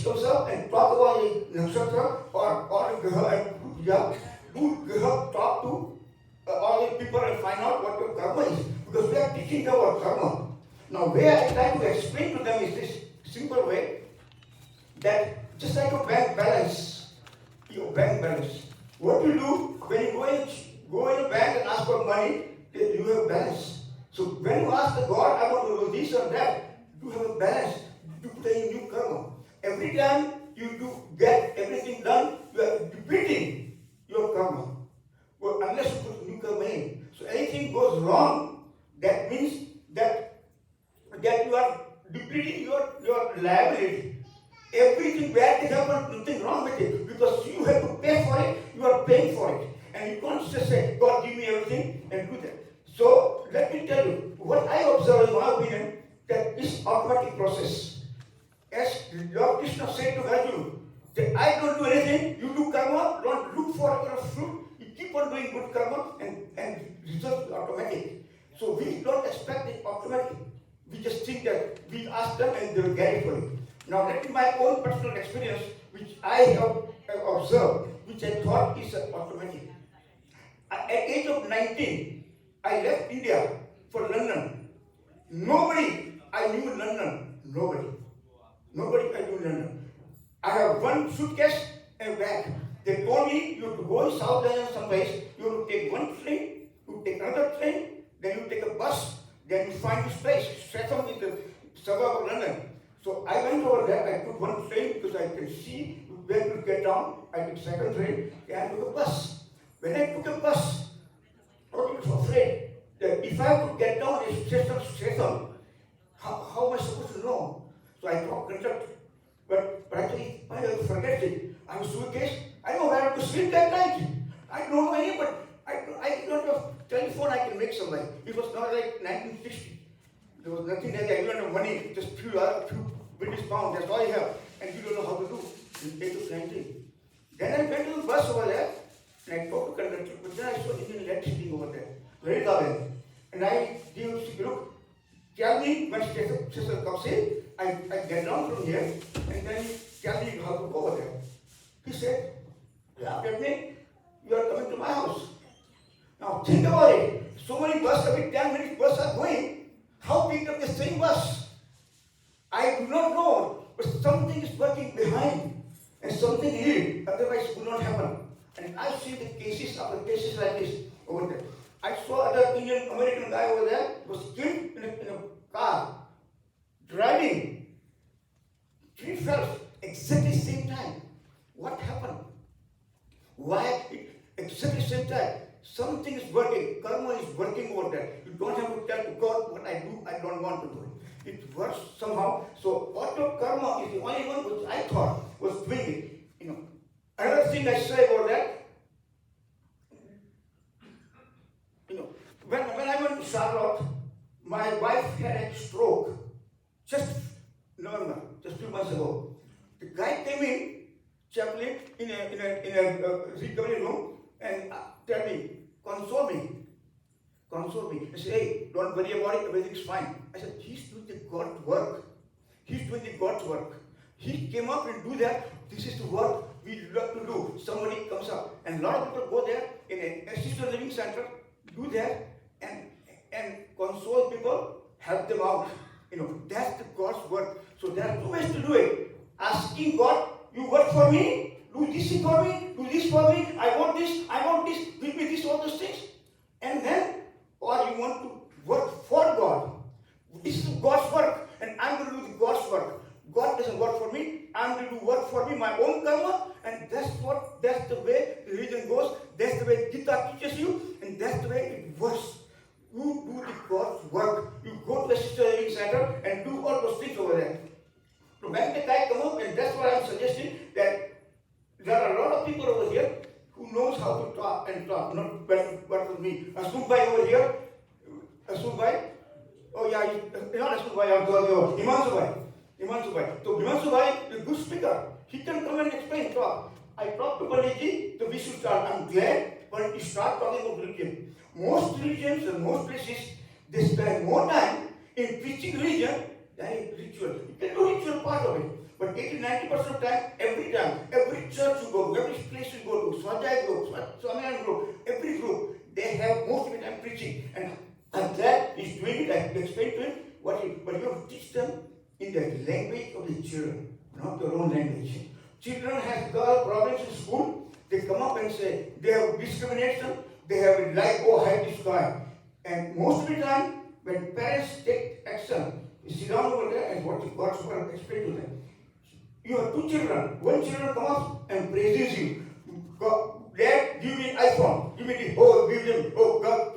comes up and talk about the nakshatra or Graha and do Graha talk to all the people and find out what your karma is, because we are teaching them about karma. Now, where I try to explain to them is this simple way, that just like a bank balance, your bank balance. What you do when you go in a bank and ask for money, you have balance. So when you ask the God, I want to do this or that, you have a balance. You put in new karma. Every time you do get everything done, you are depleting your karma. Well, unless you put new karma in. So anything goes wrong, that means that you are depleting your liability. Everything bad thing happens, nothing wrong with it, because you have to pay for it, you are paying for it. And you can't just say, God give me everything and do that. So let me tell you, what I observe in my opinion, that this automatic process. As Lord Krishna said to Arjuna, that I don't do anything, you do karma, don't look for a fruit, you keep on doing good karma and result automatic. So we don't expect it automatic. We just think that we ask them and they will get it for you. Now let me my own personal experience, which I have observed, which I thought is automatic. At age of 19, I left India for London. Nobody I knew in London. Nobody I knew in London. I have one suitcase and bag. They told me you have to go in South London someplace, you have to take one train, you take another train, then you take a bus, then you find this place, Streatham in the suburb of London. So I went over there, I took one train because I can see where to get down. I took second train and I took a bus. When I took a bus, I was afraid that if I have to get down in Streatham, how am I supposed to know? So I told conductor. But actually, I forget it. I have a suitcase. I know where to sleep that night. I don't know any, but I don't have telephone. I can make some money. It was not like 1960. There was nothing like that. You don't have money. Just few British pounds. That's all you have, and you don't know how to do. In age of 19. Then I went to the bus over there, and I talked to conductor. But then I saw Indian electricity over there, very loud. And I gave look. Tell me when station comes in. I get down from here, and then tell me how to go over there. He said, laughed at me, you are coming to my house. Now think about it. So many buses, every 10 minutes buses are going. How picked up the same bus? I do not know, but something is working behind, and something here, otherwise it would not happen. And I see the cases after cases like this over there. I saw other Indian American guy over there was killed in a car. Driving, 3 fells, exactly same time. What happened? Why? Exactly same time. Something is working. Karma is working over there. You don't have to tell God what I do. I don't want to do it. It works somehow. So auto karma is the only one which I thought was doing it. Another thing I say about that. When I went to Charlotte, my wife had a stroke. Just November, just 2 months ago. The guy came in, chaplain, in a recovery room, and tell me, console me. I said, hey, don't worry about it, everything's fine. I said, he's doing the God's work. He came up and do that. This is the work we love to do. Somebody comes up, and a lot of people go there in an assisted living center, do that, and console people, help them out. That's the God's work. So there are 2 ways to do it. Asking God, you work for me, do this for me, do this for me, I want this, give me this, all those things. And then, or you want to work for God. This is God's work, and I'm going to do God's work. God doesn't work for me, I'm going to do work for me, my own karma, and that's the way religion goes, that's the way Gita teaches you, and that's the way it works. You do the God's work. You go to the sister living center and do all those things over there. So when the guy comes up, and that's what I'm suggesting, that there are a lot of people over here who knows how to talk, not what with me. Asumbai over here, Asumbai, oh yeah, not Asumbai, I'm talking about Himansubai. So Himansubai is a good speaker. He can come and explain, talk. I talked to Panditji, so we should start. I'm glad Pandit start talking about religion. Most religions and most places, they spend more time in preaching religion than in ritual. You can do ritual part of it. But 80-90% of time, every church you go to, every place you go to, Swajay group, Swamiyan group, every group, they have most of the time preaching. And I'm glad he's doing it. I explained to him but you have to teach them in the language of the children, not your own language. Children have got problems in school. They come up and say they have discrimination. They have like, oh, hide this guy. And most of the time, when parents take action, you sit down over there and what God's word explain to them. You have two children. One children come up and praises you. God, Dad, give me iPhone. Give me the give them, God,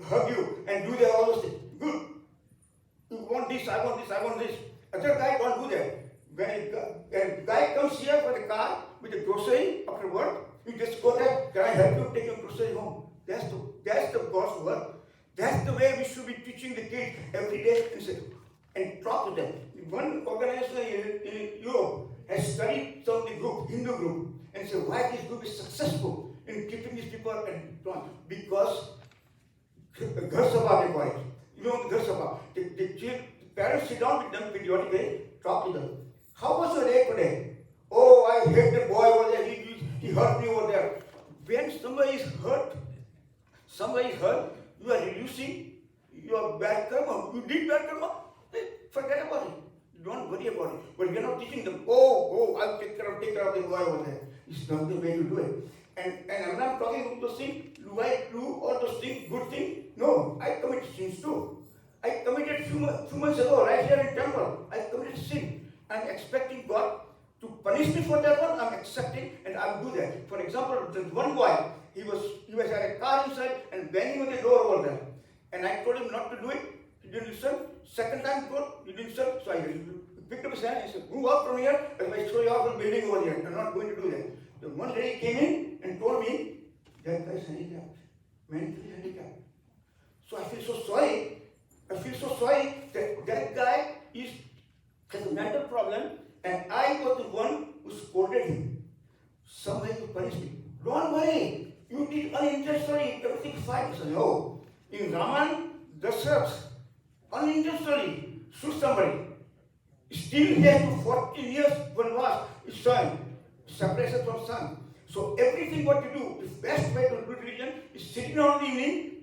hug you and do that all those things. Good. You want this, I want this, I want this. Other guy don't do that. When a guy comes here for the car with the grocery after work, you just go there, can I help you take your grocery home? That's the God's word. That's the way we should be teaching the kids every day and talk to them. One organization in Europe has studied some of the group, Hindu group, and said why this group is successful in keeping these people and because Ghar Sabha they call it. You know Ghar Sabha. The parents sit down with them periodically, talk to them. How was your day today? Oh, I hate the boy over there. He hurt me over there. When somebody is hurt, you are reducing your bad karma. You did bad karma, forget about it. Don't worry about it. But you're not teaching them, I'll take care of the boy over there. It's not the way to do it. And I'm not talking about those things. Do I do all those things, good things? No, I commit sins too. I committed few months ago, right here in temple. I committed sin. I'm expecting God to punish me for that one. I'm accepting and I'll do that. For example, there's one boy, he was had a car inside and banging on the door over there. And I told him not to do it. He didn't listen. Second time he didn't listen. So I picked up his hand and said, move up from here and I show you off the building over here. I'm not going to do that. The one lady came in and told me, that guy is handicapped, mentally handicapped. So I feel so sorry that guy has a mental problem and I was the one who scolded him. Somebody will punish me. Don't worry, you did unintentionally, everything is fine. I said, no. In Raman, Dasharatha, unintentionally shoot somebody. Still he has to 14 years vanvas, his son, separation from son. So everything what you do, the best way to do religion is sitting down in the evening.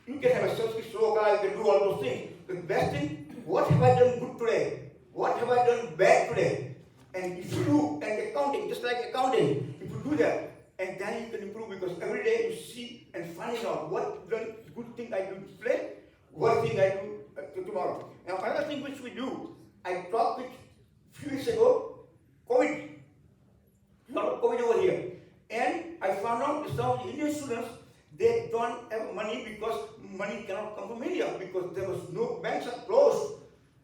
You can have a Sanskrit sloka, you can do all those things. The best thing, what have I done good today? What have I done bad today? And if you do, and accounting, just like accounting, if you do that, and then you can improve because every day you see and find out what good thing I do today, what thing I do tomorrow. Now another thing which we do, I talked with few weeks ago, COVID. A lot of COVID over here. And I found out that some of the Indian students, they don't have money because money cannot come from India because there was no, banks are closed.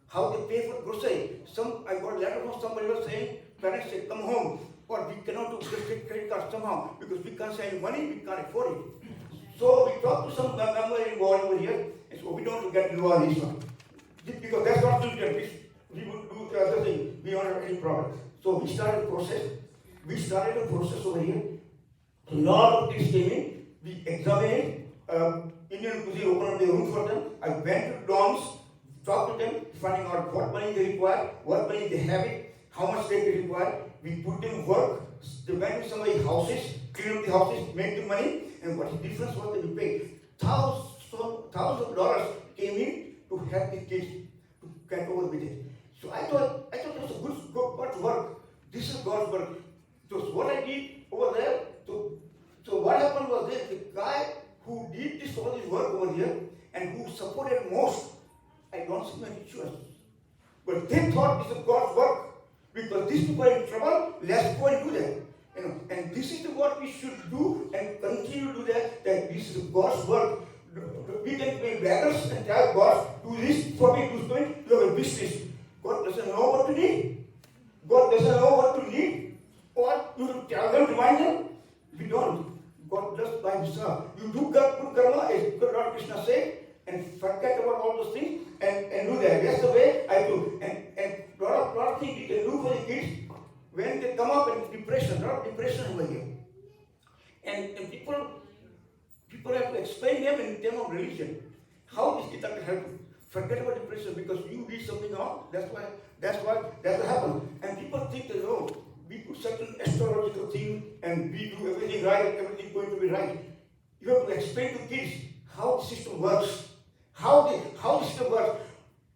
How they pay for grocery? I got a letter from somebody was saying, parents say, come home, or we cannot do credit card somehow because we can't send money, we can't afford it. So we talked to some member involved over here, and so we don't get involved in this one. Because that's not solution. We would do the other thing, we don't have any problem. So we started a process. Over here. A lot of things came in. We examined it. Indian cuisine opened up the room for them. I went to dorms, talked to them, finding out what money they require, what money they have it, how much they require. We put them work. They went to somebody's houses, clean up the houses, make the money, and what the difference was that we paid. Thousands of dollars came in to help the kids to get over with it. So I thought it was a good God's work. This is God's work. So what I did over there, so what happened was this, the guy who did all this work over here and who supported most, I don't see many choices. But they thought this is God's work because these people are in trouble, let's go and do that. And this is what we should do and continue to do that this is God's work. We can be beggars and tell God, do this for me, do something, you have a business. God doesn't know what to need. God doesn't know what to need. Or you tell them, remind them. We don't. God does by himself. You do good karma, as Lord Krishna said, and forget about all those things and do that. That's the way I do. And lot of things you can do for the kids when they come up in depression, lot of depression over here. And people have to explain them in terms of religion. How this kid can help you? Forget about depression because you did something wrong. That's why That's what happened. And people think that, oh, we do certain astrological thing and we do everything right, everything going to be right. You have to explain to kids how the system works. How the system works.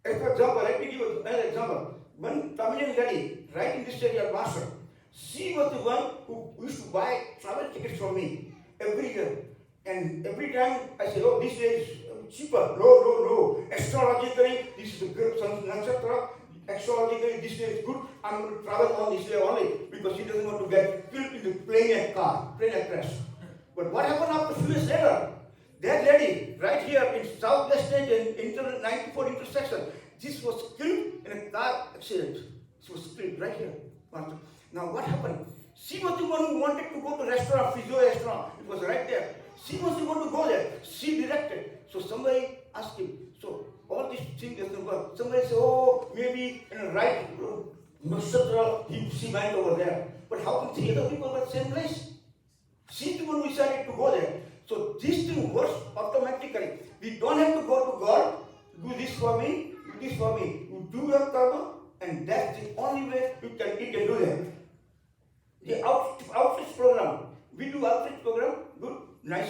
And for example, let me give you another example. One Tamilian lady, right in this area, master, she was the one who used to buy travel tickets for me every year. And every time I say, oh, this way is cheaper. No. Astrologically, this is a good nakshatra. Astrologically, this way is good. I'm going to travel on this way only because she doesn't want to get killed in the plane and crash. But what happened after a few years later? That lady, right here in Southwest in 94 intersection, this was killed in a car accident. She was killed right here. Now what happened? She was the one who wanted to go to restaurant, Physio restaurant. It was right there. She was the one to go there. She directed. So somebody asked him. So all these things doesn't work. Somebody said, oh, maybe in a right nakshatra, she went over there. But how come 3 other people were at the same place? She's the one who decided to go there. So this thing works automatically. We don't have to go to God, do this for me, do this for me. You do your karma, and that's the only way you can do that. The outreach program. We do outreach program, good, nice.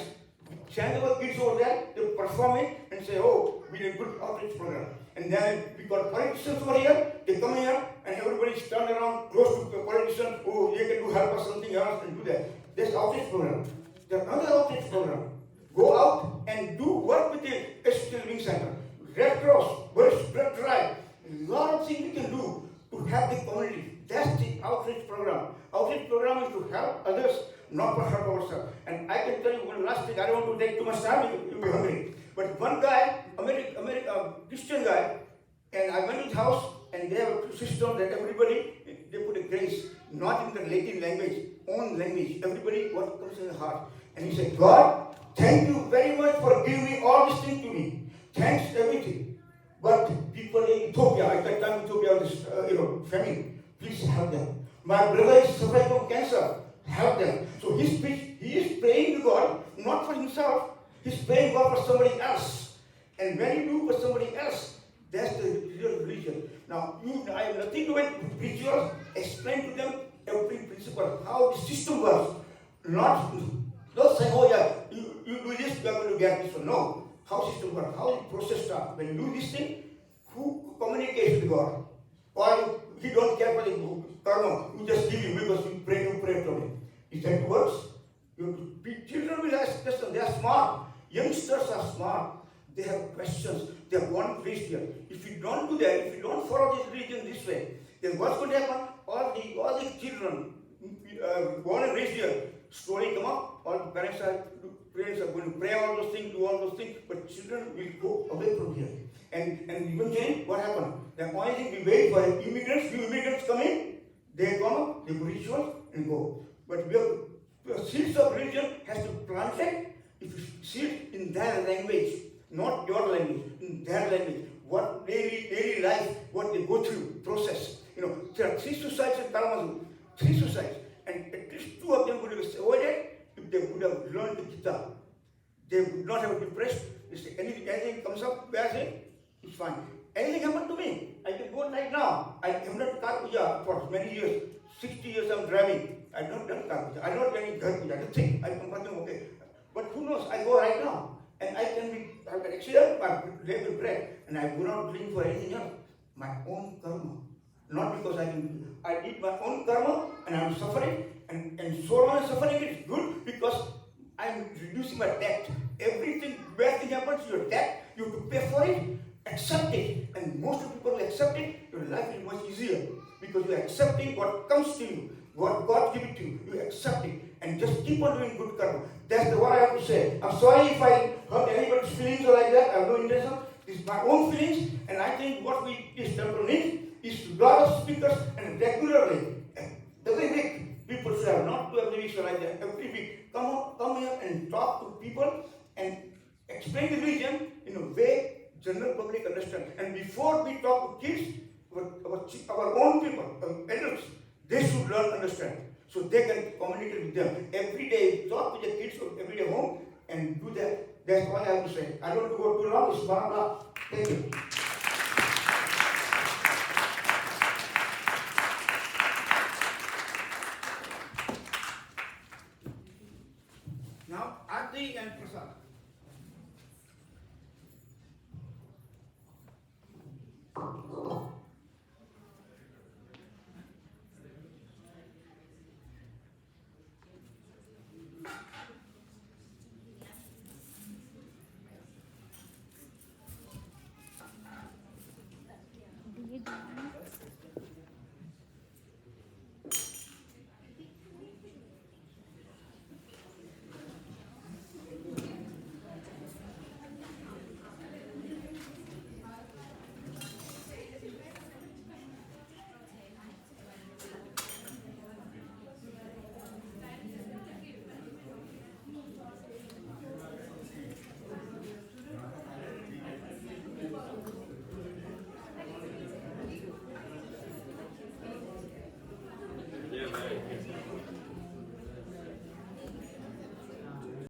Send our kids over there, they perform it and say, oh, we did a good outreach program. And then we got politicians over here, they come here and everybody's turned around close to the politician, oh, they can do help us something else and do that. That's outreach program. There's another outreach program. Go out and do work with the Assisted Living Center, Red Cross, Blood Drive. A lot of things we can do to help the community. That's the outreach program. Outreach program is to help others, not to help ourselves. And I can tell you one last thing. I don't want to take too much time. You'll be hungry. But one guy, Christian guy, and I went to his house, and they have a system that everybody, they put a grace, not in the Latin language, own language. Everybody, what comes in the heart. And he said, God, thank you very much for giving me all these things to me. Thanks, everything. But people in Ethiopia, at that time Ethiopia was famine. Please help them. My brother is suffering from cancer. Help them. So he is praying to God, not for himself. He's praying God for somebody else. And when you do for somebody else, that's the real religion. Now, I have nothing to do with rituals. Explain to them every principle, how the system works. Not saying, oh yeah, you do this, you are going to get this one. No. How system works, how the process starts. When you do this thing, who communicates with God? Or he don't care for the karma, you just give him because you pray from him. Is that works? Children will ask questions, they are smart. Youngsters are smart. They have questions, they are born raised here. If you don't do that, if you don't follow this religion this way, then what's going to happen? All the children born and raised here, slowly come up, all the parents are going to pray all those things, do all those things, but children will go away from here. And eventually, what happened? The only thing we wait for immigrants, new immigrants come in, they come up, they do rituals and go. But the seeds of religion has to plant it, if you see it in their language, not your language, in their language, what daily life, what they go through, process. There are 3 suicides in Kalamazoo, 3 suicides, and at least 2 of them would have avoided if they would have learned the Gita. They would not have been depressed. They say, anything comes up, where is it? It's fine. Anything happened to me, I can go right now. I have not car puja for many years. 60 years I'm driving. I have not done car puja. I have not done any ghar puja. Nothing. I'm completely okay. But who knows? I go right now. And I can have an accident, my leg will break. And I will not drink for anything else. My own karma. Not because I did my own karma and I'm suffering. And so long as suffering is good because I'm reducing my debt. Everything, bad thing happens, your debt, you have to pay for it. Accept it, and most of the people who accept it, your life is much easier because you are accepting what comes to you, what God gives to you. You accept it, and just keep on doing good karma. That's what I have to say. I'm sorry if I hurt anybody's feelings or like that. I have no intention. This is my own feelings, and I think what this temple needs is a lot of speakers and regularly, every week, people should have not 2 every week or like that. Every week, come here and talk to people and explain the religion in a way general public understand. And before we talk to kids, our own people, adults, they should learn, understand. So they can communicate with them. Every day, talk with the kids every day home and do that. That's all I have to say. I don't want to go too long. It's 1 o'clock. Thank you. Hari and Prasad.